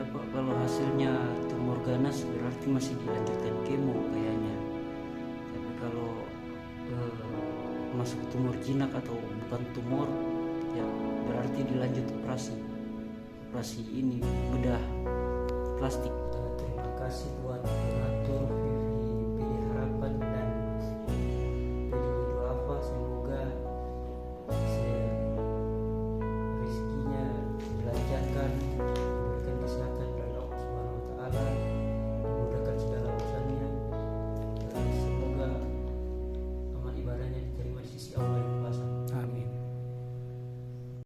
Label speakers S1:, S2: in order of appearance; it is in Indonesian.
S1: Pak, kalau hasilnya tumor ganas berarti masih dilanjutkan kemo kayaknya. Tapi kalau masuk tumor jinak atau bukan tumor, ya berarti dilanjut operasi ini bedah plastik.
S2: Terima kasih buat donatur